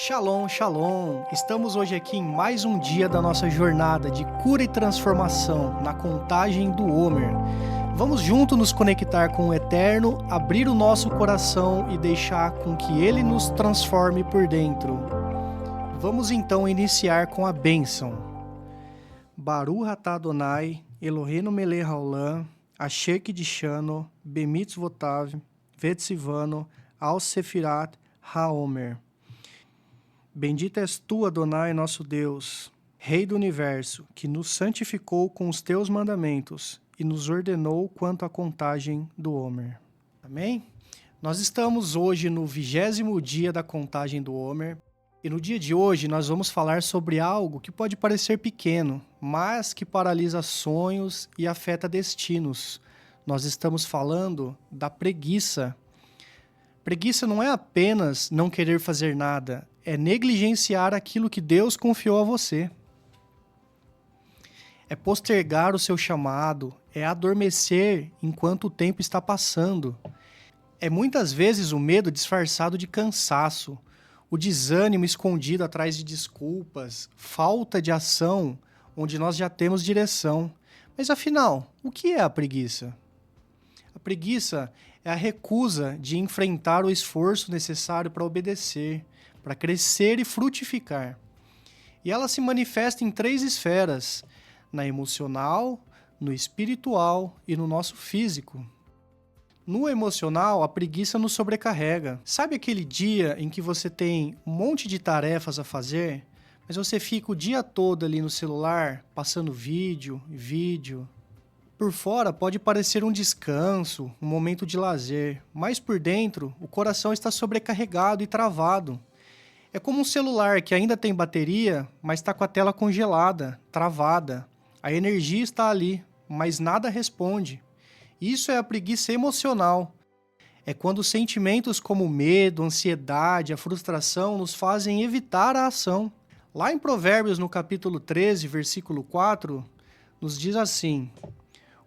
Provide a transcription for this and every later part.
Shalom, shalom! Estamos hoje aqui em mais um dia da nossa jornada de cura e transformação na contagem do Homer. Vamos juntos nos conectar com o Eterno, abrir o nosso coração e deixar com que Ele nos transforme por dentro. Vamos então iniciar com a bênção. Baruch atah Adonai, Eloheinu melech haolam, asher kiddushanu, bemitzvotav, vetzivanu, al sefirat haomer. Bendito és tu, Adonai, nosso Deus, Rei do Universo, que nos santificou com os teus mandamentos e nos ordenou quanto à contagem do Homer. Amém? Nós estamos hoje no 20º dia da contagem do Homer, e no dia de hoje nós vamos falar sobre algo que pode parecer pequeno, mas que paralisa sonhos e afeta destinos. Nós estamos falando da preguiça. Preguiça não é apenas não querer fazer nada, é negligenciar aquilo que Deus confiou a você. É postergar o seu chamado, é adormecer enquanto o tempo está passando. É muitas vezes o medo disfarçado de cansaço, o desânimo escondido atrás de desculpas, falta de ação onde nós já temos direção. Mas afinal, o que é a preguiça? A preguiça é a recusa de enfrentar o esforço necessário para obedecer, para crescer e frutificar. E ela se manifesta em 3 esferas: na emocional, no espiritual e no nosso físico. No emocional, a preguiça nos sobrecarrega. Sabe aquele dia em que você tem um monte de tarefas a fazer, mas você fica o dia todo ali no celular, passando vídeo. Por fora pode parecer um descanso, um momento de lazer, mas por dentro o coração está sobrecarregado e travado. É como um celular que ainda tem bateria, mas está com a tela congelada, travada. A energia está ali, mas nada responde. Isso é a preguiça emocional. É quando sentimentos como o medo, a ansiedade, a frustração nos fazem evitar a ação. Lá em Provérbios, no capítulo 13, versículo 4, nos diz assim: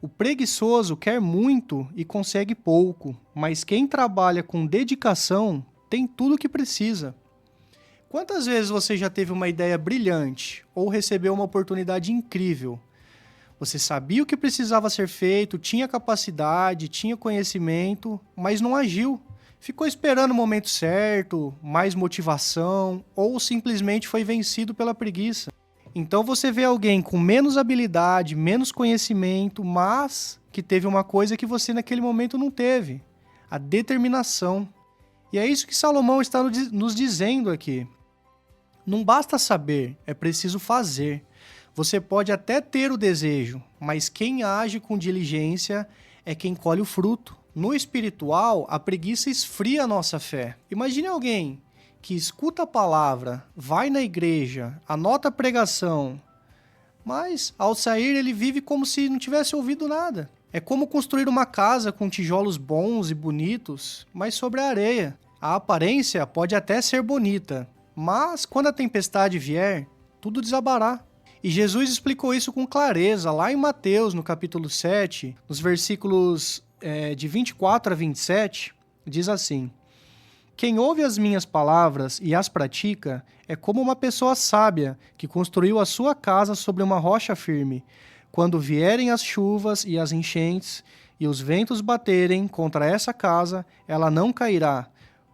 o preguiçoso quer muito e consegue pouco, mas quem trabalha com dedicação tem tudo o que precisa. Quantas vezes você já teve uma ideia brilhante ou recebeu uma oportunidade incrível? Você sabia o que precisava ser feito, tinha capacidade, tinha conhecimento, mas não agiu. Ficou esperando o momento certo, mais motivação, ou simplesmente foi vencido pela preguiça. Então você vê alguém com menos habilidade, menos conhecimento, mas que teve uma coisa que você naquele momento não teve: a determinação. E é isso que Salomão está nos dizendo aqui. Não basta saber, é preciso fazer. Você pode até ter o desejo, mas quem age com diligência é quem colhe o fruto. No espiritual, a preguiça esfria a nossa fé. Imagine alguém que escuta a palavra, vai na igreja, anota a pregação, mas ao sair ele vive como se não tivesse ouvido nada. É como construir uma casa com tijolos bons e bonitos, mas sobre a areia. A aparência pode até ser bonita, mas quando a tempestade vier, tudo desabará. E Jesus explicou isso com clareza lá em Mateus, no capítulo 7, nos versículos de 24 a 27, diz assim: quem ouve as minhas palavras e as pratica é como uma pessoa sábia que construiu a sua casa sobre uma rocha firme. Quando vierem as chuvas e as enchentes e os ventos baterem contra essa casa, ela não cairá,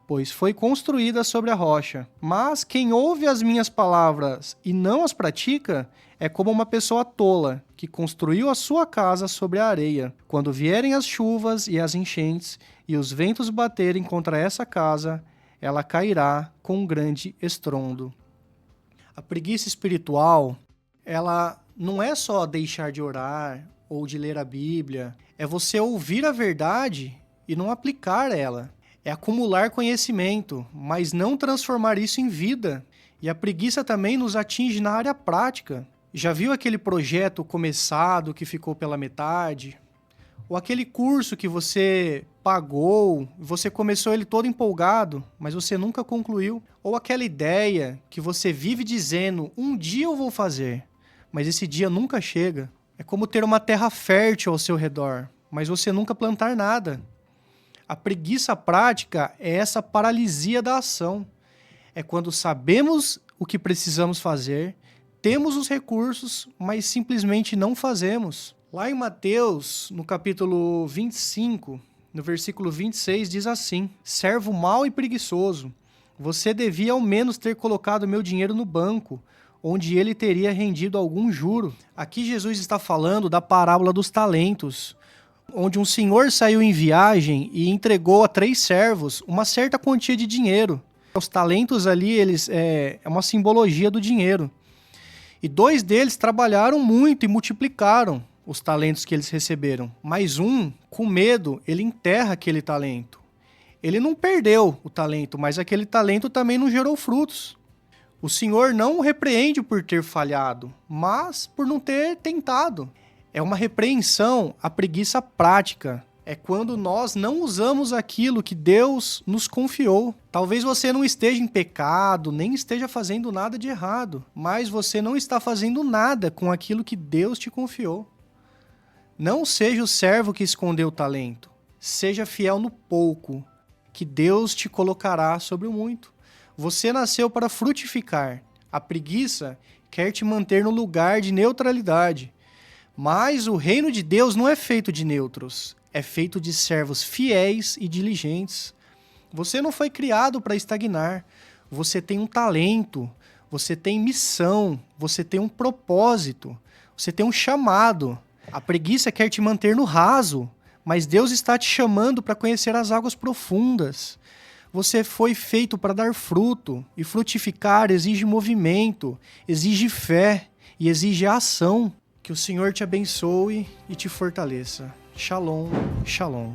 pois foi construída sobre a rocha. Mas quem ouve as minhas palavras e não as pratica é como uma pessoa tola que construiu a sua casa sobre a areia. Quando vierem as chuvas e as enchentes e os ventos baterem contra essa casa, ela cairá com um grande estrondo. A preguiça espiritual, ela não é só deixar de orar ou de ler a Bíblia, é você ouvir a verdade e não aplicar ela. É acumular conhecimento, mas não transformar isso em vida. E a preguiça também nos atinge na área prática. Já viu aquele projeto começado que ficou pela metade? Ou aquele curso que você pagou, você começou ele todo empolgado, mas você nunca concluiu? Ou aquela ideia que você vive dizendo: um dia eu vou fazer, mas esse dia nunca chega? É como ter uma terra fértil ao seu redor, mas você nunca plantar nada. A preguiça prática é essa paralisia da ação. É quando sabemos o que precisamos fazer, temos os recursos, mas simplesmente não fazemos. Lá em Mateus, no capítulo 25, no versículo 26, diz assim: servo mau e preguiçoso, você devia ao menos ter colocado meu dinheiro no banco, onde ele teria rendido algum juro. Aqui Jesus está falando da parábola dos talentos, onde um senhor saiu em viagem e entregou a 3 servos uma certa quantia de dinheiro. Os talentos ali, é uma simbologia do dinheiro. E 2 deles trabalharam muito e multiplicaram os talentos que eles receberam. Mas um, com medo, ele enterra aquele talento. Ele não perdeu o talento, mas aquele talento também não gerou frutos. O Senhor não o repreende por ter falhado, mas por não ter tentado. É uma repreensão à preguiça prática. É quando nós não usamos aquilo que Deus nos confiou. Talvez você não esteja em pecado, nem esteja fazendo nada de errado, mas você não está fazendo nada com aquilo que Deus te confiou. Não seja o servo que escondeu o talento. Seja fiel no pouco, que Deus te colocará sobre o muito. Você nasceu para frutificar. A preguiça quer te manter no lugar de neutralidade. Mas o reino de Deus não é feito de neutros. É feito de servos fiéis e diligentes. Você não foi criado para estagnar. Você tem um talento. Você tem missão. Você tem um propósito. Você tem um chamado. A preguiça quer te manter no raso. Mas Deus está te chamando para conhecer as águas profundas. Você foi feito para dar fruto. E frutificar exige movimento, exige fé e exige ação. Que o Senhor te abençoe e te fortaleça. Shalom, shalom.